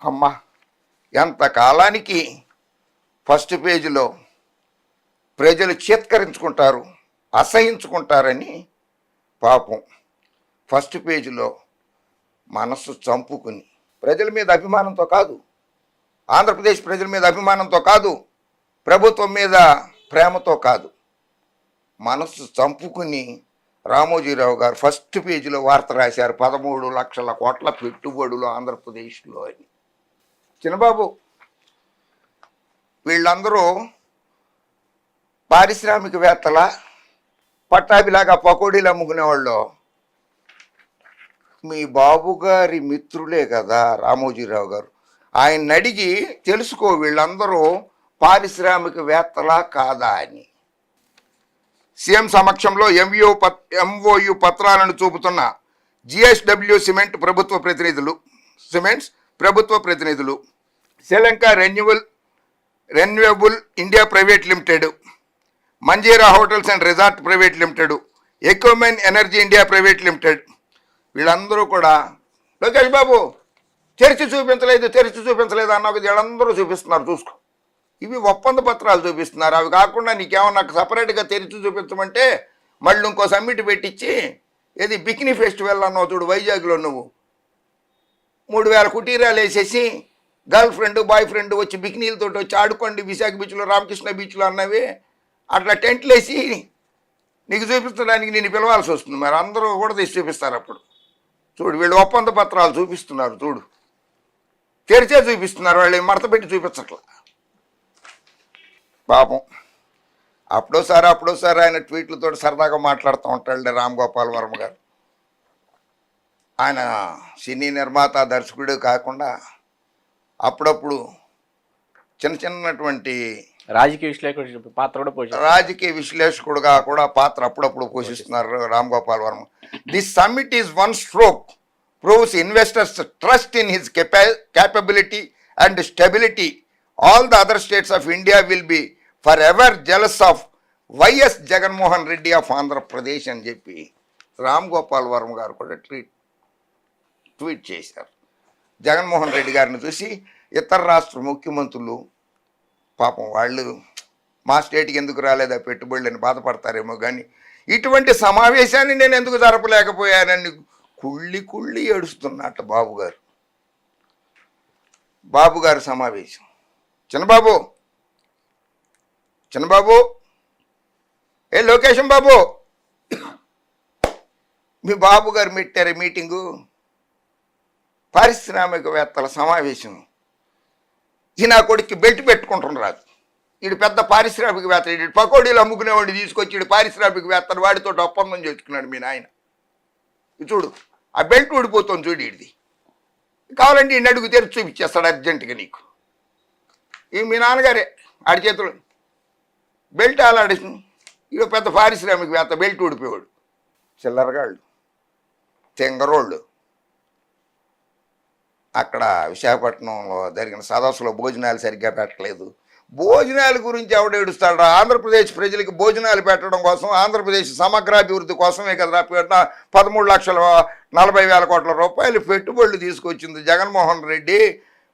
అమ్మ ఎంతకాలానికి ఫస్ట్ పేజీలో ప్రజలు చీత్కరించుకుంటారు, అసహించుకుంటారని పాపం ఫస్ట్ పేజీలో మనస్సు చంపుకుని ప్రజల మీద అభిమానంతో కాదు, ఆంధ్రప్రదేశ్ ప్రజల మీద అభిమానంతో కాదు, ప్రభుత్వం మీద ప్రేమతో కాదు, మనస్సు చంపుకుని రామోజీరావు గారు ఫస్ట్ పేజీలో వార్త రాశారు 13 లక్షల కోట్ల పెట్టుబడులు ఆంధ్రప్రదేశ్లో అని. చిన్నబాబు వీళ్ళందరూ పారిశ్రామికవేత్తల పట్టాభిలాగా పకోడీలు అమ్ముకునేవాళ్ళు మీ బాబు గారి మిత్రులే కదా రామోజీరావు గారు. ఆయన అడిగి తెలుసుకో వీళ్ళందరూ పారిశ్రామికవేత్తలా కాదా అని. సీఎం సమక్షంలో ఎంఓయు పత్రాలను చూపుతున్న జిఎస్డబ్ల్యూ సిమెంట్స్ ప్రభుత్వ ప్రతినిధులు, Sri Lanka renewable India private limited, Manjeera hotels and resort private limited, ఎక్విమెన్ ఎనర్జీ ఇండియా ప్రైవేట్ లిమిటెడ్ వీళ్ళందరూ కూడా లోకేష్ బాబు తెరిచి చూపించలేదు అన్న వీళ్ళందరూ చూపిస్తున్నారు చూసుకో. ఇవి ఒప్పంద పత్రాలు చూపిస్తున్నారు. అవి కాకుండా నీకేమన్నా సపరేట్గా తెరిచి చూపించమంటే మళ్ళీ ఇంకో సమ్మిట్ పెట్టించి ఏది బికినీ ఫెస్టివల్ అన్నావు చూడు వైజాగ్లో, నువ్వు 3000 కుటీరాలు వేసేసి గర్ల్ ఫ్రెండ్ బాయ్ ఫ్రెండ్ వచ్చి బికినీలతో వచ్చి ఆడుకోండి విశాఖ బీచ్లో రామకృష్ణ బీచ్లో అన్నవి అట్లా టెంట్లు వేసి నీకు చూపించడానికి నేను పిలవాల్సి వస్తుంది. మరి అందరూ కూడా తీసి చూపిస్తారు. అప్పుడు చూడు వీళ్ళు ఒప్పంద పత్రాలు చూపిస్తున్నారు, చూడు తెరిచే చూపిస్తున్నారు, వాళ్ళు మడత పెట్టి చూపించట్లా. పాపం అప్పుడోసారి ఆయన ట్వీట్లతో సరదాగా మాట్లాడుతూ ఉంటాడు రామ్ గోపాల్ వర్మ గారు. ఆయన సినీ నిర్మాత దర్శకుడు కాకుండా అప్పుడప్పుడు చిన్నటువంటి రాజకీయ విశ్లేషకుడుగా కూడా పాత్ర అప్పుడప్పుడు పోషిస్తున్నారు Ram Gopal Varma. This summit is one stroke proves investors trust in his capability and stability. All the other states of India will be forever jealous of YS Jaganmohan Reddy of Andhra Pradesh అని చెప్పి రామ్ గోపాల్ వర్మ గారు కూడా ట్వీట్ చేశారు. జగన్మోహన్ రెడ్డి గారిని చూసి ఇతర రాష్ట్ర ముఖ్యమంత్రులు పాపం వాళ్ళు మా స్టేట్కి ఎందుకు రాలేదా పెట్టుబడులని బాధపడతారేమో, కానీ ఇటువంటి సమావేశాన్ని నేను ఎందుకు జరపలేకపోయానని కుళ్ళి ఏడుస్తున్నట్ట బాబు గారు సమావేశం. చిన్నబాబు ఏ లోకేశం బాబు మీ బాబు గారు పెట్టారు మీటింగు, పారిశ్రామికవేత్తల సమావేశం. ఈ నా కొడుక్కి బెల్ట్ పెట్టుకుంటున్నారు. వీడు పెద్ద పారిశ్రామికవేత్త, వీడు పకోడీలు అమ్ముకునేవాడిని తీసుకొచ్చి వీడు పారిశ్రామికవేత్తను వాడితో ఒప్పందం చేసుకున్నాడు మీ నాయన. చూడు ఆ బెల్ట్ ఊడిపోతుంది చూడు వీడిది. కావాలంటే ఈ అడుగు తెరిచి చూపించేస్తాడు అర్జెంటుగా నీకు. ఈ మీ నాన్నగారే ఆడి చేతులు బెల్ట్ అలాడి ఇక పెద్ద పారిశ్రామికవేత్త బెల్ట్ ఊడిపోయాడు. చిల్లరగాళ్ళు తెంగరోళ్ళు అక్కడ విశాఖపట్నంలో జరిగిన సదస్సులో భోజనాలు సరిగ్గా పెట్టలేదు. భోజనాల గురించి ఎవడేడుస్తాడు? ఆంధ్రప్రదేశ్ ప్రజలకు భోజనాలు పెట్టడం కోసం, ఆంధ్రప్రదేశ్ సమగ్రాభివృద్ధి కోసమే కదా 13,40,000 కోట్ల రూపాయలు పెట్టుబడులు తీసుకొచ్చింది జగన్మోహన్ రెడ్డి.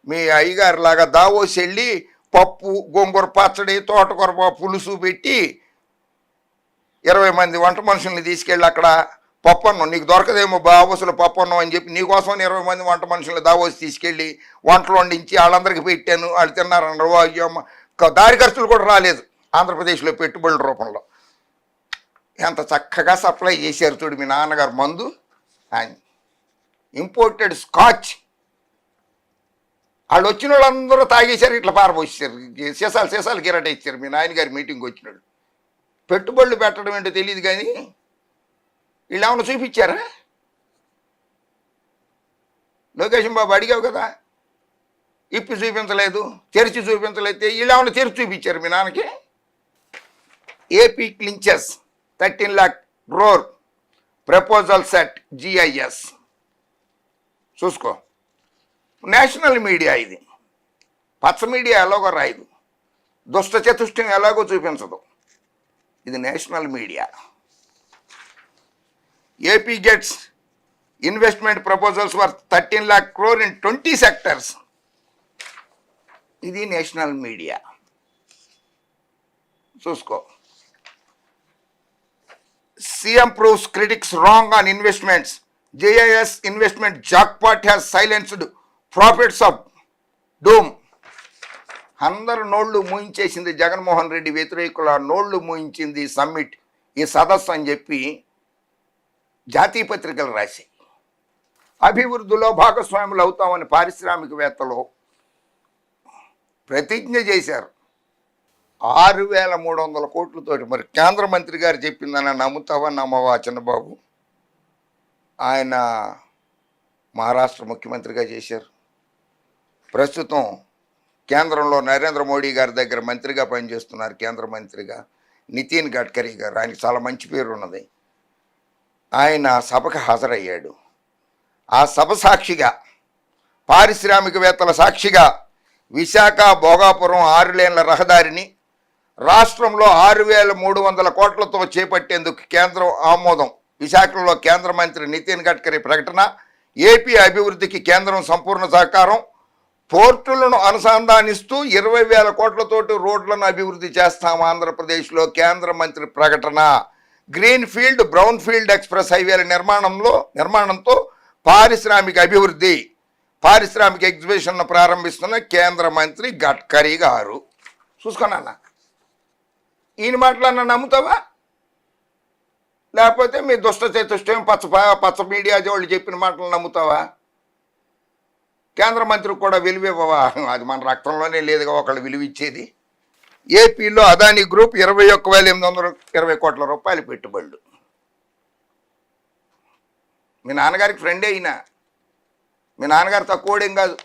మీ అయ్యగారి లాగా దావోసి వెళ్ళి పప్పు గోంగూర పచ్చడి తోటకూర పులుసు పెట్టి 20 మంది వంట మనుషుల్ని తీసుకెళ్ళి అక్కడ పప్పన్నం నీకు దొరకదేమో దావోసులో పప్పన్నం అని చెప్పి నీకోసం 20 మంది వంట మనుషుల్ని దావోసి తీసుకెళ్ళి వంటలు వండించి వాళ్ళందరికీ పెట్టాను, వాళ్ళు తిన్నారన్నారు. అయ్యో దారి ఖర్చులు కూడా రాలేదు ఆంధ్రప్రదేశ్లో పెట్టుబడుల రూపంలో. ఎంత చక్కగా సప్లై చేశారు చూడు మీ నాన్నగారు మందు. ఇంపోర్టెడ్ స్కాచ్ వాళ్ళు వచ్చిన వాళ్ళందరూ తాగేశారు, ఇట్లా పారబోసారు, సీసాలు గిరట ఇచ్చారు మీ నాయనగారి మీటింగ్కి వచ్చినాడు. పెట్టుబడులు పెట్టడం ఏంటో తెలియదు కానీ వీళ్ళు ఏమన్నా చూపించారా? లోకేశం బాబు అడిగావు కదా, ఇప్పి చూపించలేదు, తెరిచి చూపించలేదు, వీళ్ళు ఏమన్నా తెరిచి చూపించారు మీ నాన్నకి. AP clinches 13 lakh crore proposal set GIS చూసుకో. నేషనల్ మీడియా ఇది, పచ్చ మీడియా ఎలాగో రాయదు, దుష్ట చతుష్టయం ఎలాగో చూపించదు, ఇది national media. AP gets investment proposals worth 13 lakh crore in 20 sectors. ఇది నేషనల్ మీడియా, చూసుకో. CM proves critics wrong on investments. GIS investment jackpot has silenced prophets of doom. అందరు నోళ్లు మూయించేసింది జగన్మోహన్ రెడ్డి వ్యతిరేకుల నోళ్లు మూయించింది సమ్మిట్, ఈ సదస్సు అని చెప్పి జాతీయ పత్రికలు రాశాయి. అభివృద్ధిలో భాగస్వాములు అవుతామని పారిశ్రామికవేత్తలు ప్రతిజ్ఞ చేశారు. 6,300 కోట్లతోటి. మరి కేంద్ర మంత్రి గారు చెప్పిందని నమ్ముతావా నమ్మవా చంద్రబాబు? ఆయన మహారాష్ట్ర ముఖ్యమంత్రిగా చేశారు. ప్రస్తుతం కేంద్రంలో నరేంద్ర మోడీ గారి దగ్గర మంత్రిగా పనిచేస్తున్నారు. కేంద్ర మంత్రిగా నితిన్ గడ్కరీ గారు, ఆయనకి చాలా మంచి పేరు ఉన్నది. ఆయన సభకు హాజరయ్యాడు. ఆ సభ సాక్షిగా, పారిశ్రామికవేత్తల సాక్షిగా విశాఖ భోగాపురం 6 లేన్ల రహదారిని రాష్ట్రంలో 6,300 కోట్లతో చేపట్టేందుకు కేంద్రం ఆమోదం. విశాఖలో కేంద్ర మంత్రి నితిన్ గడ్కరీ ప్రకటన. ఏపీ అభివృద్ధికి కేంద్రం సంపూర్ణ సహకారం. పోర్టులను అనుసంధానిస్తూ 20,000 కోట్లతోటి రోడ్లను అభివృద్ధి చేస్తాం ఆంధ్రప్రదేశ్లో, కేంద్ర మంత్రి ప్రకటన. Green field, brown field express హైవేల నిర్మాణంతో పారిశ్రామిక అభివృద్ధి, పారిశ్రామిక ఎగ్జిబిషన్ను ప్రారంభిస్తున్న కేంద్ర మంత్రి గడ్కరీ గారు. చూసుకున్నా ఈయన మాటలన్నా నమ్ముతావా? లేకపోతే మీ దుష్ట చతుష్టయం పచ్చ మీడియా వాళ్ళు చెప్పిన మాటలు నమ్ముతావా? కేంద్ర మంత్రికి కూడా విలువివ్వవా? అది మన రక్తంలోనే లేదుగా ఒకళ్ళు విలువిచ్చేది. ఏపీలో అదానీ గ్రూప్ 21,820 కోట్ల రూపాయలు పెట్టుబడులు. మీ నాన్నగారికి ఫ్రెండే అయినా, మీ నాన్నగారు తక్కువడేం కాదు,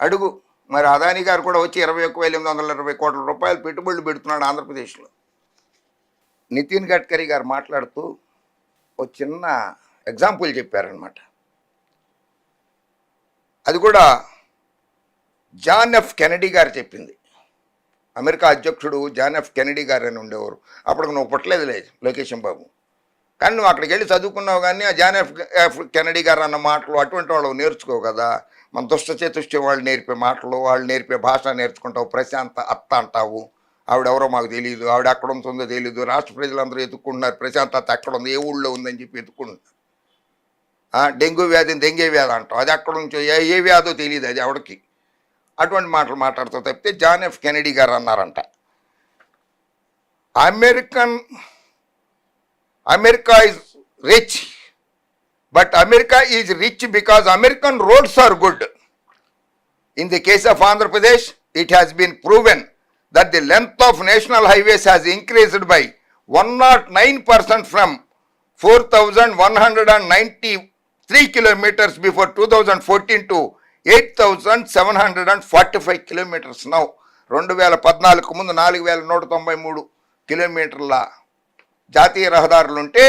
అడుగు. మరి అదానీ గారు కూడా వచ్చి 21,820 కోట్ల రూపాయలు పెట్టుబడులు పెడుతున్నాడు ఆంధ్రప్రదేశ్లో. నితిన్ గడ్కరీ గారు మాట్లాడుతూ ఒక చిన్న ఎగ్జాంపుల్ చెప్పారనమాట. అది కూడా జాన్ ఎఫ్ కెనడీ గారు చెప్పింది. అమెరికా అధ్యక్షుడు జాన్ ఎఫ్ కెనడీ గారు అని ఉండేవారు. అప్పటికి నువ్వు పుట్టలేదు లోకేశం బాబు, కానీ నువ్వు అక్కడికి వెళ్ళి చదువుకున్నావు. కానీ ఆ జాన్ ఎఫ్ కెనడీ గారు అన్న మాటలు అటువంటి వాళ్ళు నేర్చుకో కదా. మన దుష్ట చతుష్టయం వాళ్ళు నేర్పే మాటలు, వాళ్ళు నేర్పే భాష నేర్చుకుంటావు. ప్రశాంత అత్త అంటావు, ఆవిడెవరో మాకు తెలియదు, ఆవిడ ఎక్కడ ఉంటుందో తెలియదు. రాష్ట్ర ప్రజలందరూ ఎత్తుక్కుంటున్నారు ప్రశాంత అత్త ఎక్కడ ఉంది, ఏ ఊళ్ళో ఉందని చెప్పి ఎత్తుకుంటున్నారు. డెంగ్యూ వ్యాధిని దెంగే వ్యాధి అంటాం, అది ఎక్కడ నుంచో ఏ వ్యాధో తెలియదు అది ఆవిడకి. అటువంటి మాటలు మాట్లాడుతూ తప్పితే జాన్ ఎఫ్ కెనడీ గారు అన్నారంట, America is rich, but America is rich because American roads are good. In the case of Andhra Pradesh it has been proven that the length of national highways has increased by 109% from 4,193 kilometers before 2014 to 8,745 kilometers now. 2014 ముందు 4,193 కిలోమీటర్ల జాతీయ రహదారులుంటే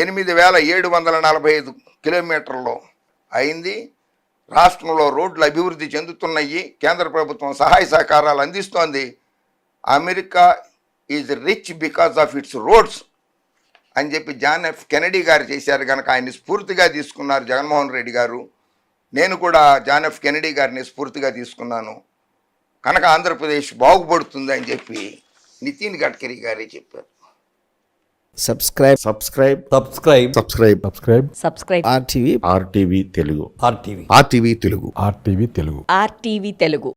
8,745 కిలోమీటర్లు అయింది. రాష్ట్రంలో రోడ్లు అభివృద్ధి చెందుతున్నాయి. కేంద్ర ప్రభుత్వం సహాయ సహకారాలు అందిస్తోంది. America is rich because of it's roads అని చెప్పి జాన్ ఎఫ్ కెనడీ గారు చేశారు. కనుక ఆయన్ని స్ఫూర్తిగా తీసుకున్నారు జగన్మోహన్ రెడ్డి గారు. నేను కూడా జాన్ ఎఫ్ కెనడీ గారిని స్ఫూర్తిగా తీసుకున్నాను. కనుక ఆంధ్రప్రదేశ్ బాగుపడుతుంది అని చెప్పి నితిన్ గడ్కరీ గారే చెప్పారు. Subscribe RTV Telugu. RTV Telugu.